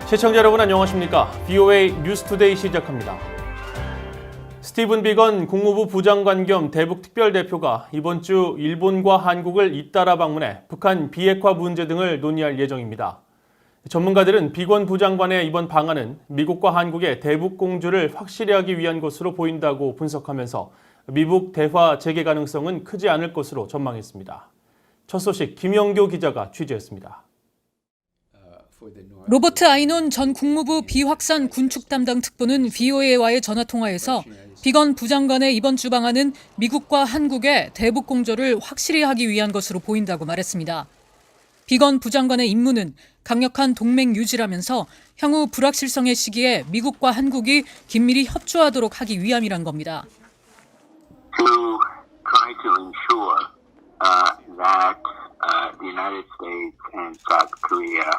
시청자 여러분 안녕하십니까? VOA 뉴스투데이 시작합니다. 스티븐 비건 국무부 부장관 겸 대북 특별대표가 이번 주 일본과 한국을 잇따라 방문해 북한 비핵화 문제 등을 논의할 예정입니다. 전문가들은 비건 부장관의 이번 방안은 미국과 한국의 대북 공조를 확실히 하기 위한 것으로 보인다고 분석하면서 미북 대화 재개 가능성은 크지 않을 것으로 전망했습니다. 첫 소식 김영교 기자가 취재했습니다. 로버트 아이논 전 국무부 비확산 군축 담당 특보는 VOA와의 전화통화에서 비건 부장관의 이번 주 방안은 미국과 한국의 대북 공조를 확실히 하기 위한 것으로 보인다고 말했습니다. 비건 부장관의 임무는 강력한 동맹 유지라면서 향후 불확실성의 시기에 미국과 한국이 긴밀히 협조하도록 하기 위함이란 겁니다. To try to ensure that the United States and South Korea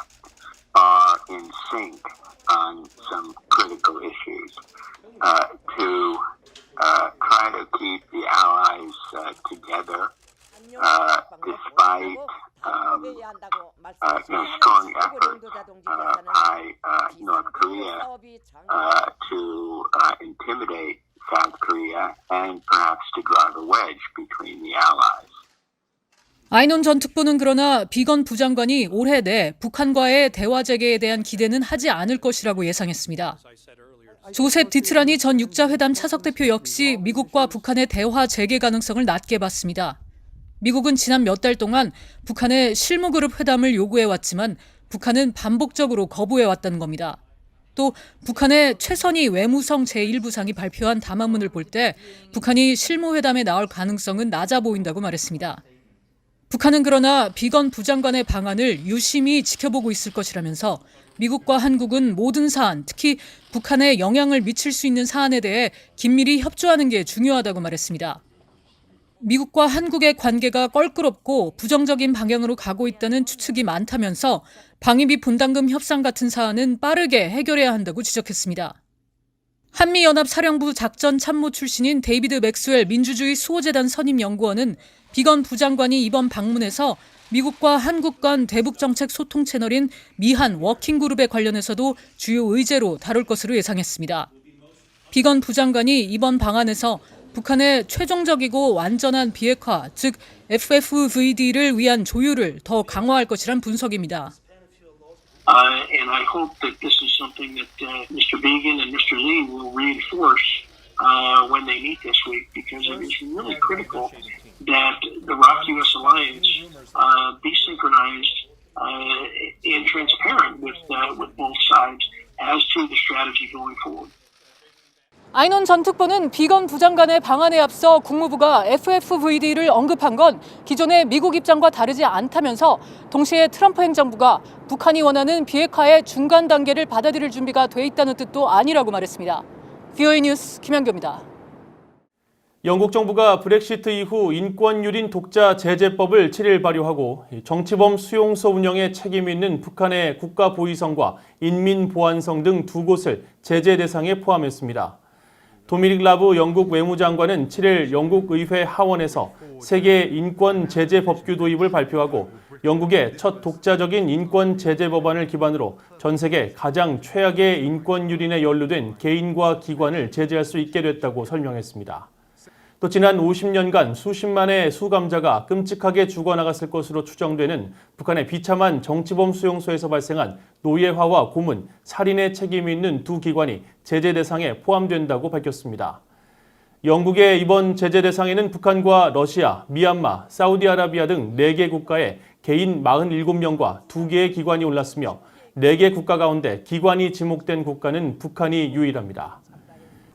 are in sync on some critical issues, to try to keep the allies together despite strong efforts by North Korea to intimidate South Korea and perhaps to drive a wedge between the allies. 아이논 전 특보는 그러나 비건 부장관이 올해 내 북한과의 대화 재개에 대한 기대는 하지 않을 것이라고 예상했습니다. 조셉 디트라니 전 육자회담 차석 대표 역시 미국과 북한의 대화 재개 가능성을 낮게 봤습니다. 미국은 지난 몇 달 동안 북한의 실무그룹 회담을 요구해왔지만 북한은 반복적으로 거부해왔다는 겁니다. 또 북한의 최선희 외무성 제1부상이 발표한 담화문을 볼 때 북한이 실무회담에 나올 가능성은 낮아 보인다고 말했습니다. 북한은 그러나 비건 부장관의 방안을 유심히 지켜보고 있을 것이라면서 미국과 한국은 모든 사안, 특히 북한에 영향을 미칠 수 있는 사안에 대해 긴밀히 협조하는 게 중요하다고 말했습니다. 미국과 한국의 관계가 껄끄럽고 부정적인 방향으로 가고 있다는 추측이 많다면서 방위비 분담금 협상 같은 사안은 빠르게 해결해야 한다고 지적했습니다. 한미연합사령부 작전참모 출신인 데이비드 맥스웰 민주주의 수호재단 선임연구원은 비건 부장관이 이번 방문에서 미국과 한국 간 대북정책 소통 채널인 미한 워킹그룹에 관련해서도 주요 의제로 다룰 것으로 예상했습니다. 비건 부장관이 이번 방안에서 북한의 최종적이고 완전한 비핵화, 즉 FFVD를 위한 조율을 더 강화할 것이란 분석입니다. And I hope that this is something that Mr. Began and Mr. Lee will reinforce when they meet this week, because it is really critical that the ROK-US alliance be synchronized and transparent with both sides as to the strategy going forward. 아이논 전 특보는 비건 부장관의 방안에 앞서 국무부가 FFVD를 언급한 건 기존의 미국 입장과 다르지 않다면서 동시에 트럼프 행정부가 북한이 원하는 비핵화의 중간 단계를 받아들일 준비가 돼 있다는 뜻도 아니라고 말했습니다. VOA 뉴스 김현교입니다. 영국 정부가 브렉시트 이후 인권유린 독자 제재법을 7일 발효하고 정치범 수용소 운영에 책임이 있는 북한의 국가보위성과 인민보안성 등 두 곳을 제재 대상에 포함했습니다. 도미닉 라브 영국 외무장관은 7일 영국 의회 하원에서 세계 인권 제재 법규 도입을 발표하고 영국의 첫 독자적인 인권 제재 법안을 기반으로 전 세계 가장 최악의 인권 유린에 연루된 개인과 기관을 제재할 수 있게 됐다고 설명했습니다. 또 지난 50년간 수십만의 수감자가 끔찍하게 죽어나갔을 것으로 추정되는 북한의 비참한 정치범 수용소에서 발생한 노예화와 고문, 살인의 책임이 있는 두 기관이 제재 대상에 포함된다고 밝혔습니다. 영국의 이번 제재 대상에는 북한과 러시아, 미얀마, 사우디아라비아 등 4개 국가의 개인 47명과 2개의 기관이 올랐으며 4개 국가 가운데 기관이 지목된 국가는 북한이 유일합니다.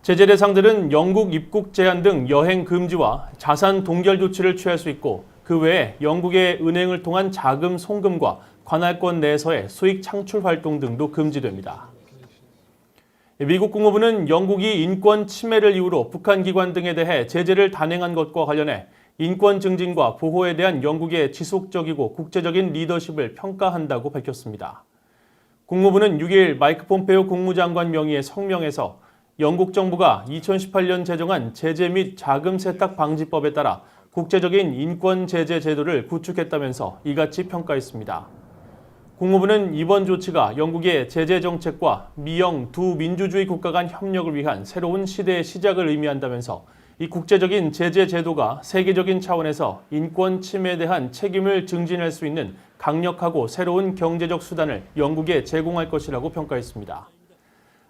제재 대상들은 영국 입국 제한 등 여행 금지와 자산 동결 조치를 취할 수 있고 그 외에 영국의 은행을 통한 자금 송금과 관할권 내에서의 수익 창출 활동 등도 금지됩니다. 미국 국무부는 영국이 인권 침해를 이유로 북한 기관 등에 대해 제재를 단행한 것과 관련해 인권 증진과 보호에 대한 영국의 지속적이고 국제적인 리더십을 평가한다고 밝혔습니다. 국무부는 6일 마이크 폼페오 국무장관 명의의 성명에서 영국 정부가 2018년 제정한 제재 및 자금 세탁 방지법에 따라 국제적인 인권 제재 제도를 구축했다면서 이같이 평가했습니다. 국무부는 이번 조치가 영국의 제재 정책과 미영 두 민주주의 국가 간 협력을 위한 새로운 시대의 시작을 의미한다면서 이 국제적인 제재 제도가 세계적인 차원에서 인권 침해에 대한 책임을 증진할 수 있는 강력하고 새로운 경제적 수단을 영국에 제공할 것이라고 평가했습니다.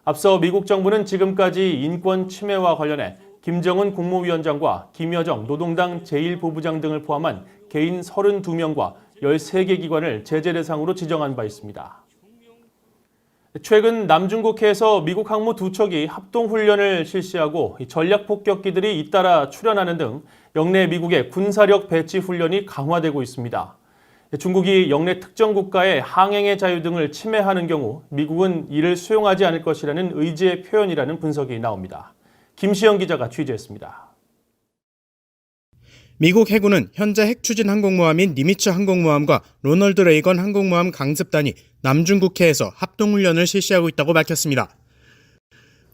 앞서 미국 정부는 지금까지 인권 침해와 관련해 김정은 국무위원장과 김여정 노동당 제1부부장 등을 포함한 개인 32명과 13개 기관을 제재 대상으로 지정한 바 있습니다. 최근 남중국해에서 미국 항모 2척이 합동훈련을 실시하고 전략폭격기들이 잇따라 출현하는 등 영내 미국의 군사력 배치 훈련이 강화되고 있습니다. 중국이 영내 특정 국가의 항행의 자유 등을 침해하는 경우 미국은 이를 수용하지 않을 것이라는 의지의 표현이라는 분석이 나옵니다. 김시영 기자가 취재했습니다. 미국 해군은 현재 핵추진 항공모함인 니미츠 항공모함과 로널드 레이건 항공모함 강습단이 남중국해에서 합동훈련을 실시하고 있다고 밝혔습니다.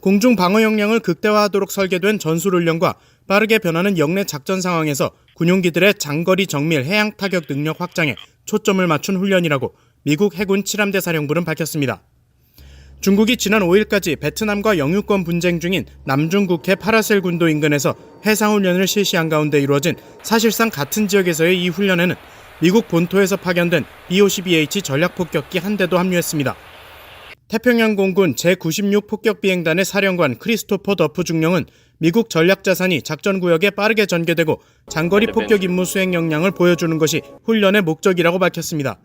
공중 방어 역량을 극대화하도록 설계된 전술훈련과 빠르게 변하는 영내 작전 상황에서 군용기들의 장거리 정밀 해양 타격 능력 확장에 초점을 맞춘 훈련이라고 미국 해군 7함대 사령부는 밝혔습니다. 중국이 지난 5일까지 베트남과 영유권 분쟁 중인 남중국해 파라셀 군도 인근에서 해상훈련을 실시한 가운데 이루어진 사실상 같은 지역에서의 이 훈련에는 미국 본토에서 파견된 B-52H 전략폭격기 한 대도 합류했습니다. 태평양 공군 제96 폭격비행단의 사령관 크리스토퍼 더프 중령은 미국 전략자산이 작전구역에 빠르게 전개되고 장거리 폭격 임무 수행 역량을 보여주는 것이 훈련의 목적이라고 밝혔습니다.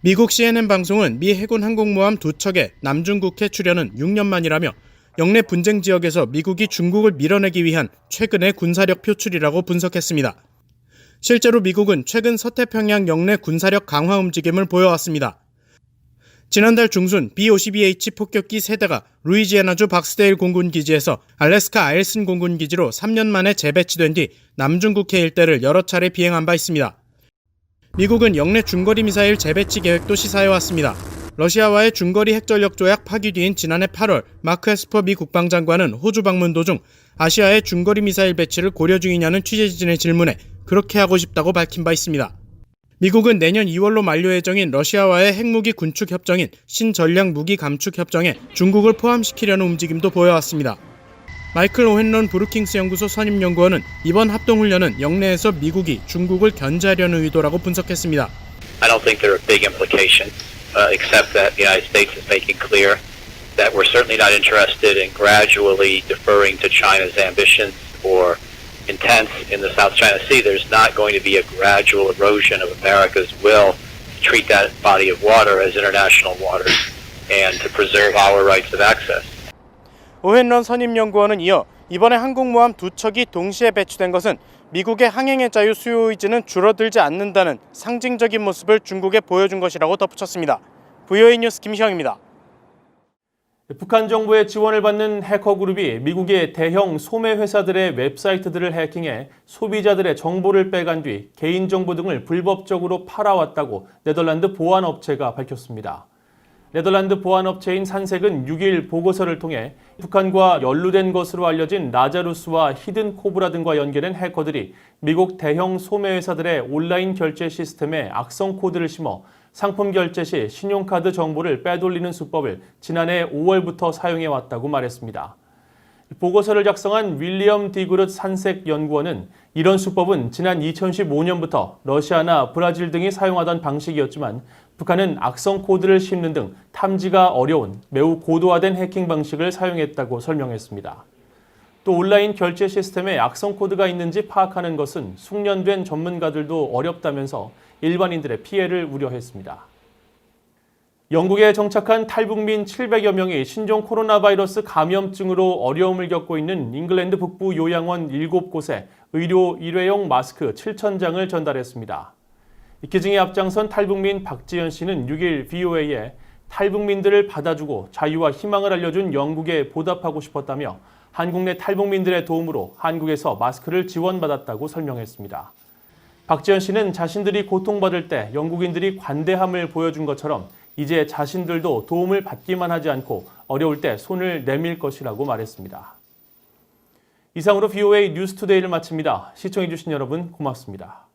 미국 CNN 방송은 미 해군 항공모함 2척의 남중국해 출현은 6년 만이라며 영내 분쟁 지역에서 미국이 중국을 밀어내기 위한 최근의 군사력 표출이라고 분석했습니다. 실제로 미국은 최근 서태평양 영내 군사력 강화 움직임을 보여왔습니다. 지난달 중순 B-52H 폭격기 3대가 루이지애나주 박스데일 공군기지에서 알래스카 아일슨 공군기지로 3년 만에 재배치된 뒤 남중국해 일대를 여러 차례 비행한 바 있습니다. 미국은 영내 중거리 미사일 재배치 계획도 시사해왔습니다. 러시아와의 중거리 핵전력 조약 파기 뒤인 지난해 8월 마크 에스퍼 미 국방장관은 호주 방문 도중 아시아의 중거리 미사일 배치를 고려 중이냐는 취재진의 질문에 그렇게 하고 싶다고 밝힌 바 있습니다. 미국은 내년 2월로 만료 예정인 러시아와의 핵무기 군축 협정인 신전략무기 감축 협정에 중국을 포함시키려는 움직임도 보여왔습니다. 마이클 오헨런 브루킹스 연구소 선임연구원은 이번 합동훈련은 영내에서 미국이 중국을 견제하려는 의도라고 분석했습니다. I don't think there are big implications, except that the United States is making clear that we're certainly not interested in gradually deferring to China's ambitions or intents in the South China Sea. There's not going to be a gradual erosion of America's will to treat that body of water as international waters and to preserve our rights of access. 오헨런 선임연구원은 이어 이번에 항공모함 2척이 동시에 배치된 것은 미국의 항행의 자유 수요 의지는 줄어들지 않는다는 상징적인 모습을 중국에 보여준 것이라고 덧붙였습니다. VOA 뉴스 김시영입니다. 북한 정부의 지원을 받는 해커 그룹이 미국의 대형 소매 회사들의 웹사이트들을 해킹해 소비자들의 정보를 빼간 뒤 개인정보 등을 불법적으로 팔아왔다고 네덜란드 보안업체가 밝혔습니다. 네덜란드 보안업체인 산색은 6일 보고서를 통해 북한과 연루된 것으로 알려진 라자루스와 히든 코브라 등과 연계된 해커들이 미국 대형 소매회사들의 온라인 결제 시스템에 악성 코드를 심어 상품 결제 시 신용카드 정보를 빼돌리는 수법을 지난해 5월부터 사용해왔다고 말했습니다. 보고서를 작성한 윌리엄 디그룻 산색 연구원은 이런 수법은 지난 2015년부터 러시아나 브라질 등이 사용하던 방식이었지만 북한은 악성 코드를 심는 등 탐지가 어려운 매우 고도화된 해킹 방식을 사용했다고 설명했습니다. 또 온라인 결제 시스템에 악성 코드가 있는지 파악하는 것은 숙련된 전문가들도 어렵다면서 일반인들의 피해를 우려했습니다. 영국에 정착한 탈북민 700여 명이 신종 코로나 바이러스 감염증으로 어려움을 겪고 있는 잉글랜드 북부 요양원 7곳에 의료 일회용 마스크 7,000장을 전달했습니다. 기증에 앞장선 탈북민 박지연 씨는 6일 VOA에 탈북민들을 받아주고 자유와 희망을 알려준 영국에 보답하고 싶었다며 한국 내 탈북민들의 도움으로 한국에서 마스크를 지원받았다고 설명했습니다. 박지연 씨는 자신들이 고통받을 때 영국인들이 관대함을 보여준 것처럼 이제 자신들도 도움을 받기만 하지 않고 어려울 때 손을 내밀 것이라고 말했습니다. 이상으로 VOA 뉴스투데이를 마칩니다. 시청해주신 여러분 고맙습니다.